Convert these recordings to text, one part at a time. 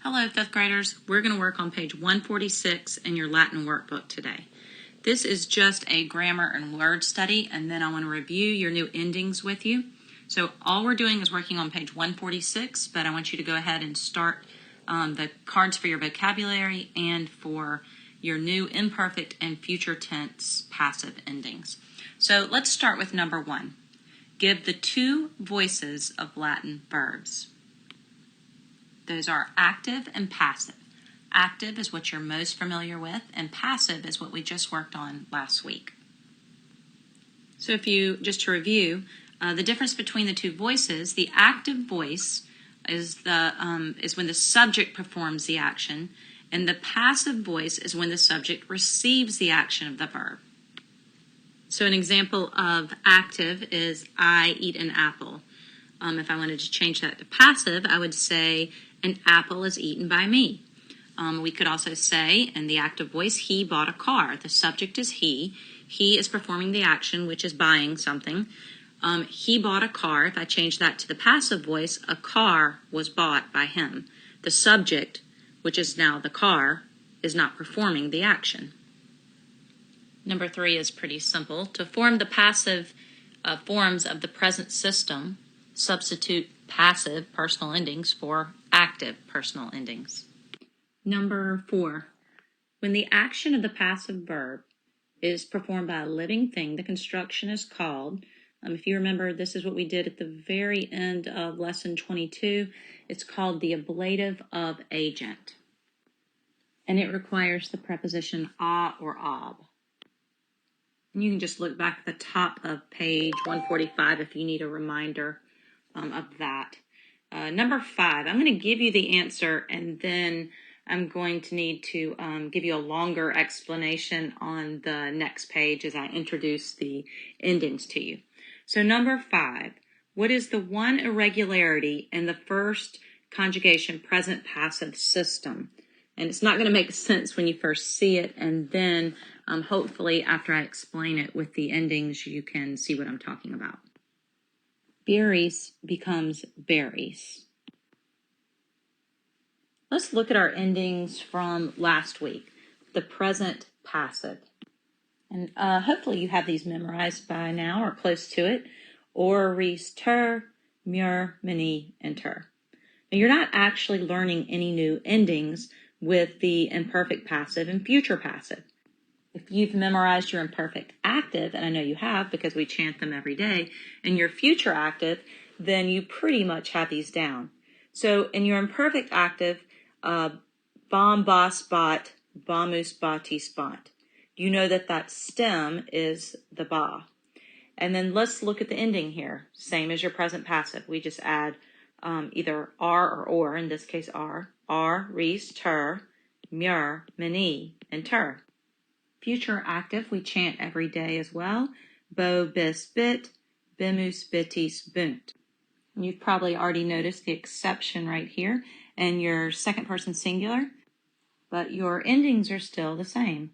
Hello, fifth graders. We're going to work on page 146 in your Latin workbook today. This is just a grammar and word study, and then I want to review your new endings with you. So all we're doing is working on page 146, but I want you to go ahead and start the cards for your vocabulary and for your new imperfect and future tense passive endings. So let's start with number 1. Give the two voices of Latin verbs. Those are active and passive. Active is what you're most familiar with, and passive is what we just worked on last week. So just to review, the difference between the two voices, the active voice is when the subject performs the action, and the passive voice is when the subject receives the action of the verb. So an example of active is, I eat an apple. If I wanted to change that to passive, I would say, an apple is eaten by me. We could also say, in the active voice, he bought a car. The subject is he. He is performing the action, which is buying something. He bought a car. If I change that to the passive voice, a car was bought by him. The subject, which is now the car, is not performing the action. Number 3 is pretty simple. To form the passive forms of the present system, substitute passive personal endings for active personal endings. Number 4. When the action of the passive verb is performed by a living thing, the construction is called, if you remember, this is what we did at the very end of lesson 22, it's called the ablative of agent. And it requires the preposition a or ob. And you can just look back at the top of page 145 if you need a reminder of that. Number 5, I'm going to give you the answer, and then I'm going to need to give you a longer explanation on the next page as I introduce the endings to you. So number 5, what is the one irregularity in the first conjugation present passive system? And it's not going to make sense when you first see it, and then hopefully after I explain it with the endings, you can see what I'm talking about. Berries becomes berries. Let's look at our endings from last week, the present passive. And hopefully you have these memorized by now or close to it. Or, res, ter, mur, mini, and ter. Now you're not actually learning any new endings with the imperfect passive and future passive. If you've memorized your imperfect active, and I know you have because we chant them every day, and your future active, then you pretty much have these down. So in your imperfect active, bom, bas, bot, bomus, batis, bont. You know that stem is the ba. And then let's look at the ending here. Same as your present passive. We just add either r or, in this case r, res, ter, mur, mini, and ter. Future active, we chant every day as well. Bo, bis, bit, bimus, bitis, bunt. You've probably already noticed the exception right here in your second person singular, but your endings are still the same.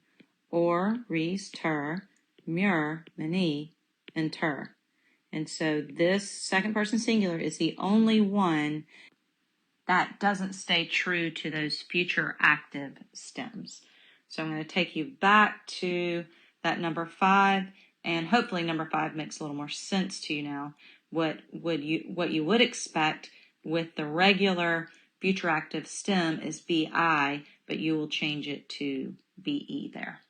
Or, res, ter, mur, mini, and ter. And so this second person singular is the only one that doesn't stay true to those future active stems. So I'm going to take you back to that number 5, and hopefully number 5 makes a little more sense to you now. What you would expect with the regular future active stem is bi, but you will change it to be there.